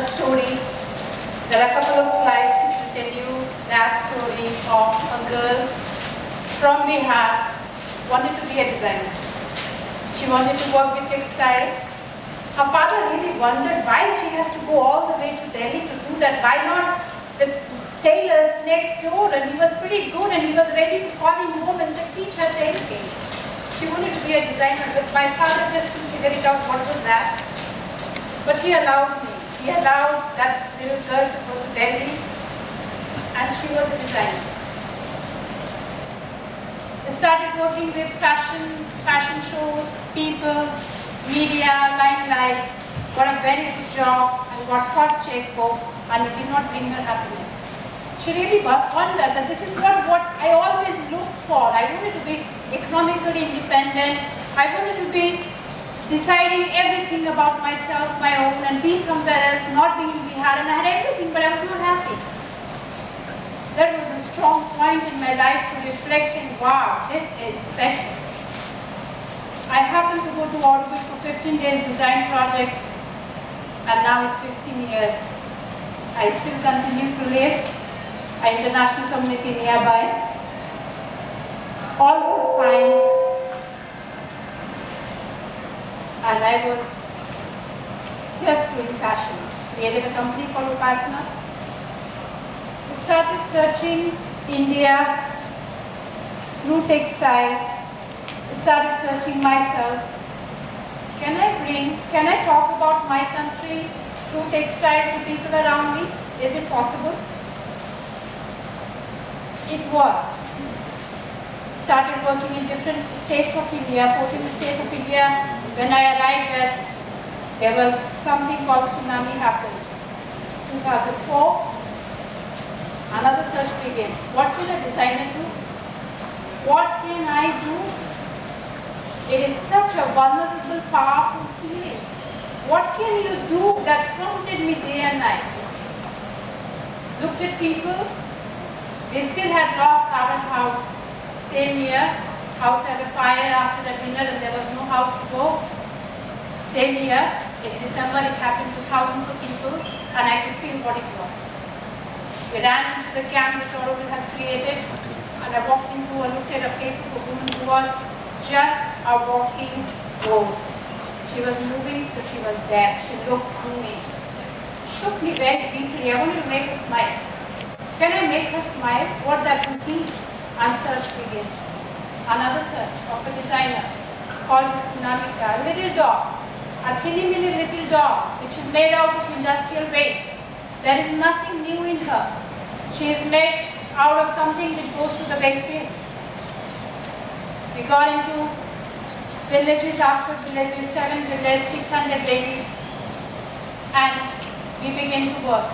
a story. There are a couple of slides which will tell you that story of a girl from Bihar wanted to be a designer. She wanted to work with textile. Her father really wondered why she has to go all the way to Delhi to do that. Why not the tailors next door? And he was pretty good and he was ready to call him home and say, teach her tailoring. She wanted to be a designer, but my father just couldn't figure it out what was that. But he allowed me. He allowed that little girl to go to Delhi, and she was a designer. I started working with fashion shows, people, media, limelight, got a very good job, and got first checkbook, and it did not bring her happiness. She really wondered that this is what I always looked for. I wanted to be economically independent. I wanted to be deciding everything about myself, my own, and be somewhere else, not be in Bihar. And I had everything, but I was not happy. That was a strong point in my life to reflect and wow, this is special. I happened to go to Orbit for 15 days design project, and now it's 15 years. I still continue to live. An international community nearby. All was fine. And I was just doing fashion. Created a company called Upasana. Started searching India through textile. Started searching myself. Can I talk about my country through textile to people around me? Is it possible? It was. Started working in different states of India, 14 states of India. When I arrived there, there was something called tsunami happened. 2004, another search began. What can a designer do? What can I do? It is such a vulnerable, powerful feeling. What can you do? That prompted me day and night. Looked at people. We still had lost our house. Same year, house had a fire after a dinner and there was no house to go. Same year, in December it happened to thousands of people and I could feel what it was. We ran into the camp which Auroville has created and I walked into and looked at a face of a woman who was just a walking ghost. She was moving, so she was dead. She looked through me. Shook me very deeply. I wanted to make her smile. Can I make her smile? What that would be? And search began. Another search of a designer called the Tsunamika, a little dog, a teeny little dog which is made out of industrial waste. There is nothing new in her. She is made out of something which goes to the waste bin. We got into villages after villages, 7 villages, 600 ladies, and we began to work.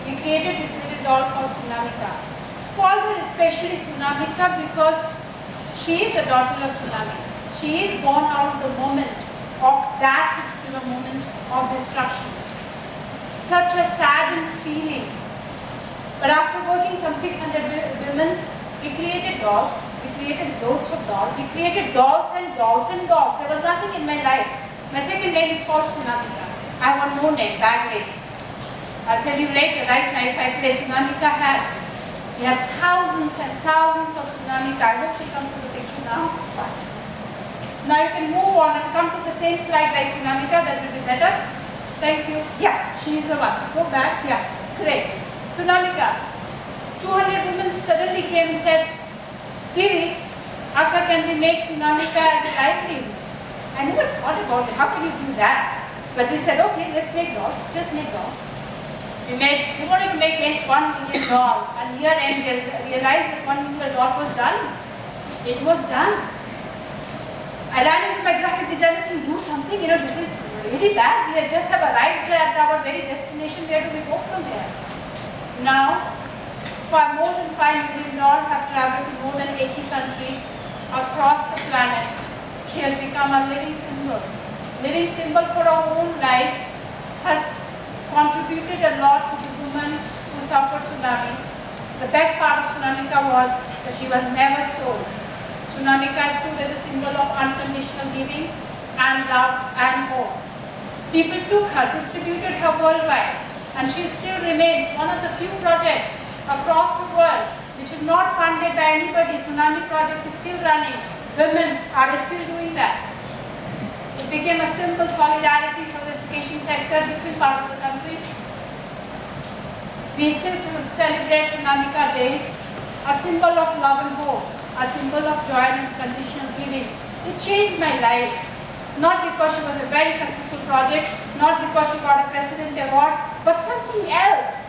We created this little doll called Tsunamika. Called her especially Tsunamika because she is a daughter of tsunami. She is born out of the moment of that particular moment of destruction. Such a saddened feeling. But after working some 600 women, we created dolls. We created loads of dolls. We created dolls and dolls and dolls. There was nothing in my life. My second name is called Tsunamika. I have one more name, Bag Lady. I'll tell you later. Right now, if I play Tsunamika hat, we have thousands and thousands of Tsunamika. I hope she comes to the picture now. Now you can move on and come to the same slide like Tsunamika. That will be better. Thank you. Yeah, she is the one. Go back. Yeah, great. Tsunamika. 200 women suddenly came and said, Didi, Akka, can we make Tsunamika as a livelihood? I never thought about it. How can you do that? But we said, okay, let's make dolls. Just make dolls. We wanted to make 1 million doll, and here and we realized that 1 million doll was done. It was done. I ran into my graphic designer saying, do something, this is really bad. We just have arrived at our very destination. Where do we go from here? Now, for more than 5 million dolls have traveled to more than 80 countries across the planet. She has become a living symbol. Living symbol for our own life, has contributed a lot to the women who suffered tsunami. The best part of Tsunamika was that she was never sold. Tsunamika stood as a symbol of unconditional giving and love and hope. People took her, distributed her worldwide. And she still remains one of the few projects across the world which is not funded by anybody. Tsunami project is still running. Women are still doing that. It became a simple solidarity for the education sector, different part of the country. We still celebrate Tsunamika days, a symbol of love and hope, a symbol of joy and unconditional giving. It changed my life. Not because she was a very successful project, not because she got a President Award, but something else.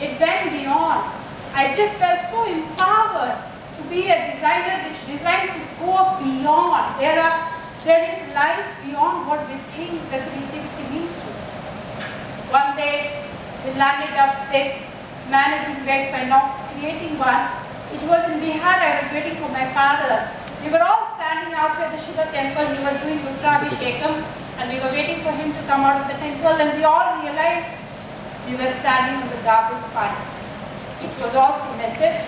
It went beyond. I just felt so empowered to be a designer which designed to go beyond. There is life beyond what we think the creativity means to. One day, we landed up this managing waste by not creating one. It was in Bihar. I was waiting for my father. We were all standing outside the Shiva temple. We were doing Rudrabhishekam, and we were waiting for him to come out of the temple, and we all realized we were standing on the garbage pile. It was all cemented,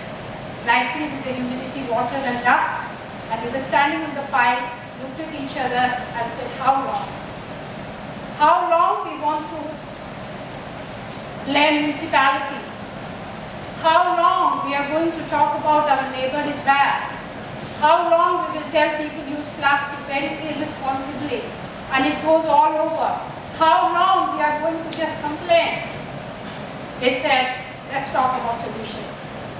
nicely with the humidity, water and dust, and we were standing on the pile, looked at each other and said, how long? How long we want to blame municipality? How long we are going to talk about our neighbor is bad? How long we will tell people use plastic very irresponsibly and it goes all over? How long we are going to just complain? They said, let's talk about solution.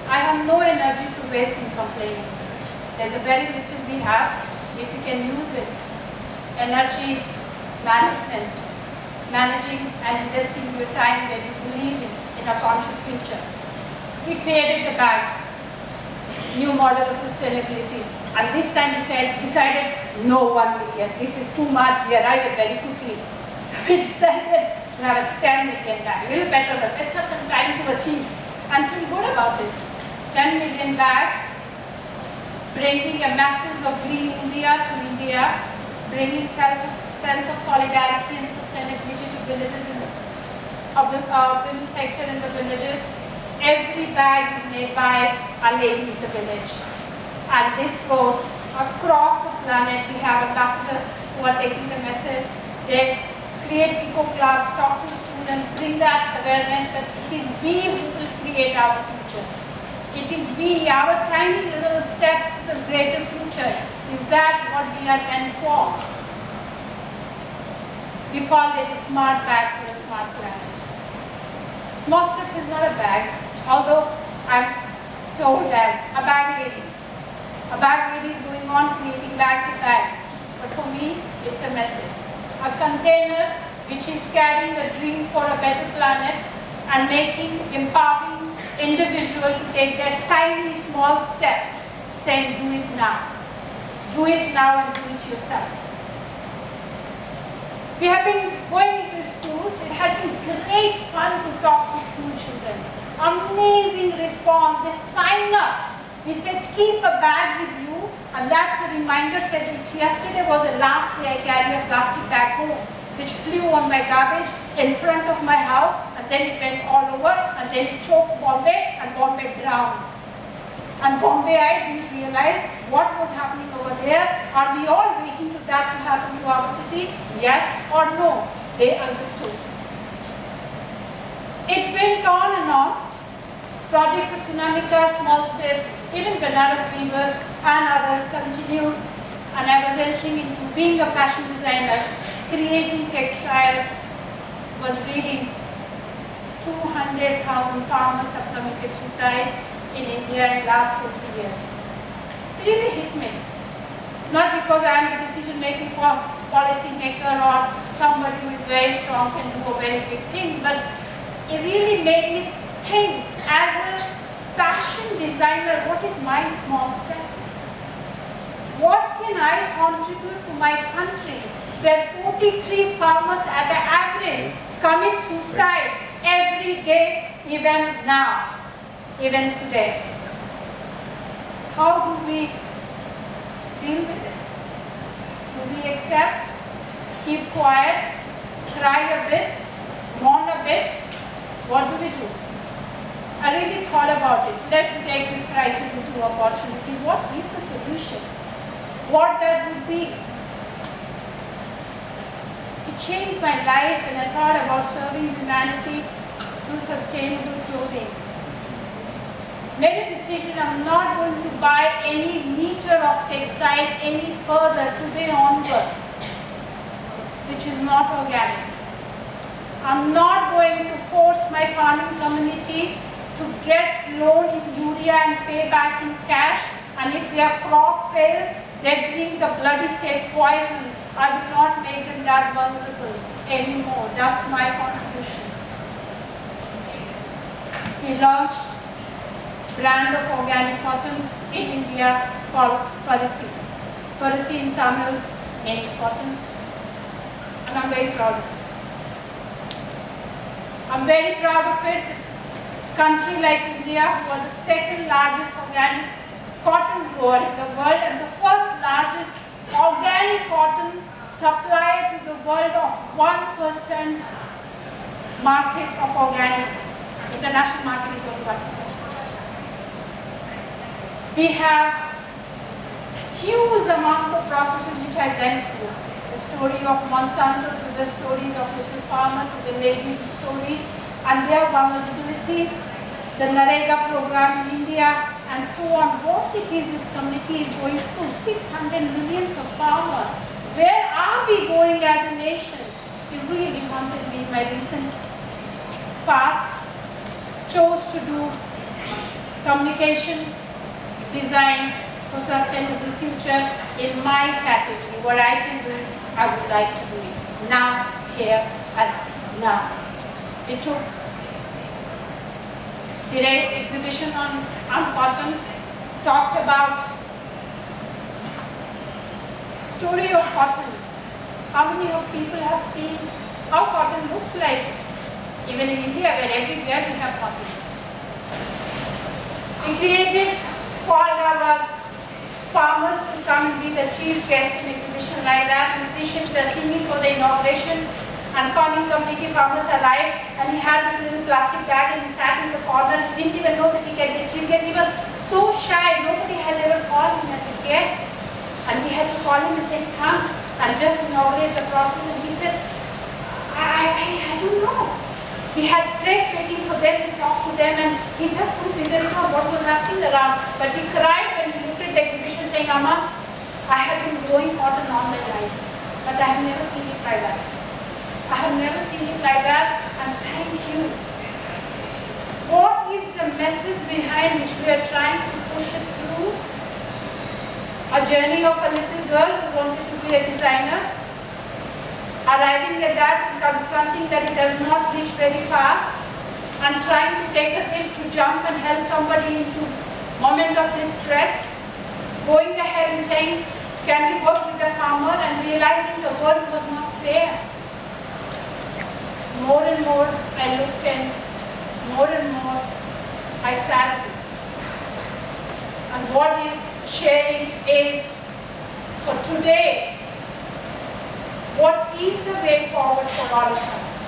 I have no energy to waste in complaining. There's a very little we have if you can use it. Energy management, managing and investing your time where you believe in a conscious future. We created the bag. New model of sustainability, and this time we decided no 1 million, this is too much, we arrived very quickly. So we decided to have a 10 million bag, a little better, but let's have some time to achieve and feel good about it. 10 million bag, bringing a message of green India to India, bringing sense of solidarity and sustainability to villages of the women's sector in the villages. Every bag is made by a lady in the village. And this goes across the planet. We have ambassadors who are taking the message. They create eco clubs, talk to students, bring that awareness that it is we who will create our future. It is we, our tiny little steps to the greater future. Is that what we are meant for? We call it a smart bag for a smart planet. Small steps is not a bag. Although I'm told as a bag lady. A bag lady is going on creating bags and bags. But for me, it's a message. A container which is carrying a dream for a better planet and empowering individuals to take their tiny small steps, saying do it now. Do it now and do it yourself. We have been going into schools. It has been great fun to talk to school children. Amazing response. They sign up. We said keep a bag with you, and that's a reminder. Said yesterday was the last day I carried a plastic bag home, which flew on my garbage in front of my house, and then it went all over, and then it choked Bombay, and Bombay drowned. And Bombay, I didn't realize what was happening over there. Are we all waiting for that to happen to our city? Yes or no? They understood. It went on and on. Projects of Tsunamika, Small Step, even Banaras Weavers and others continued, and I was entering into being a fashion designer, creating textile, was reading 200,000 farmers have committed suicide in India in the last 20 years. It really hit me. Not because I am a decision-making policy maker or somebody who is very strong and do a very big thing, but it really made me think, as a fashion designer, what is my small steps? What can I contribute to my country where 43 farmers at the average commit suicide every day, even now, even today? How do we deal with it? Do we accept, keep quiet, cry a bit, mourn a bit? What do we do? I really thought about it. Let's take this crisis into opportunity. What is the solution? What that would be? It changed my life, and I thought about serving humanity through sustainable clothing. Made a decision I'm not going to buy any meter of textile any further today onwards, which is not organic. I'm not going to force my farming community to get loan in urea and pay back in cash, and if their crop fails, they drink the bloody safe poison. I will not make them that vulnerable anymore. That's my contribution. We launched brand of organic cotton in India called Paruthi. Paruthi in Tamil means cotton, and I'm very proud of it. I'm very proud of it. A country like India, who are the second largest organic cotton grower in the world and the first largest organic cotton supplier to the world of 1% market of organic. International market is only 1%. We have huge amount of processes which I went through. The story of Monsanto, to the stories of Little Farmer, to the ladies' story and their vulnerability, the NREGA program in India, and so on. What it is this community is going through, 600 millions of farmers. Where are we going as a nation? It really haunted me in my recent past. Chose to do communication design for sustainable future in my category. What I can do, I would like to do it now, here, and now. We did an exhibition on cotton, talked about story of cotton. How many of people have seen how cotton looks like? Even in India, where everywhere we have cotton. We created, called our farmers to come and be the chief guest in exhibition like that. Musicians were singing for the inauguration, and farming community farmers arrived, and he had this little plastic bag and he sat in the corner. He didn't even know that he can be a chief guest. He was so shy. Nobody has ever called him as a guest. And we had to call him and say, come and just inaugurate the process. And he said, I don't know. We had press waiting for them to talk to them, and he just couldn't figure out what was happening around. But he cried when he looked at the exhibition saying, Amma, I have been growing cotton all my life, but I have never seen it like that. I have never seen it like that, and thank you. What is the message behind which we are trying to push it through? A journey of a little girl who wanted to be a designer, arriving at that, confronting that it does not reach very far, and trying to take a risk to jump and help somebody into moment of distress, going ahead and saying, can we work with the farmer, and realizing the world was not fair. More and more I looked and more and more I sat with. And what is sharing is, for today, what is the way forward for all of us?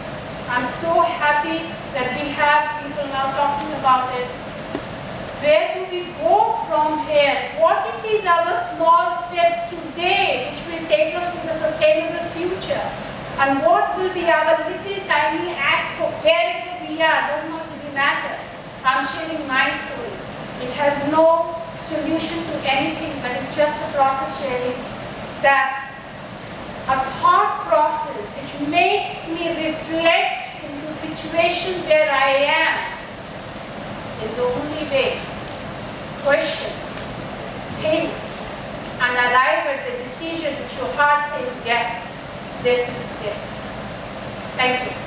I'm so happy that we have people now talking about it. Where do we go from here? What it is our small steps today which will take us to the sustainable future? And what will be our little tiny act for wherever we are, does not really matter. I'm sharing my story. It has no solution to anything, but it's just a process sharing, that a thought process which makes me reflect into a situation where I am is the only way. Question, think, and arrive at the decision which your heart says, yes, this is it. Thank you.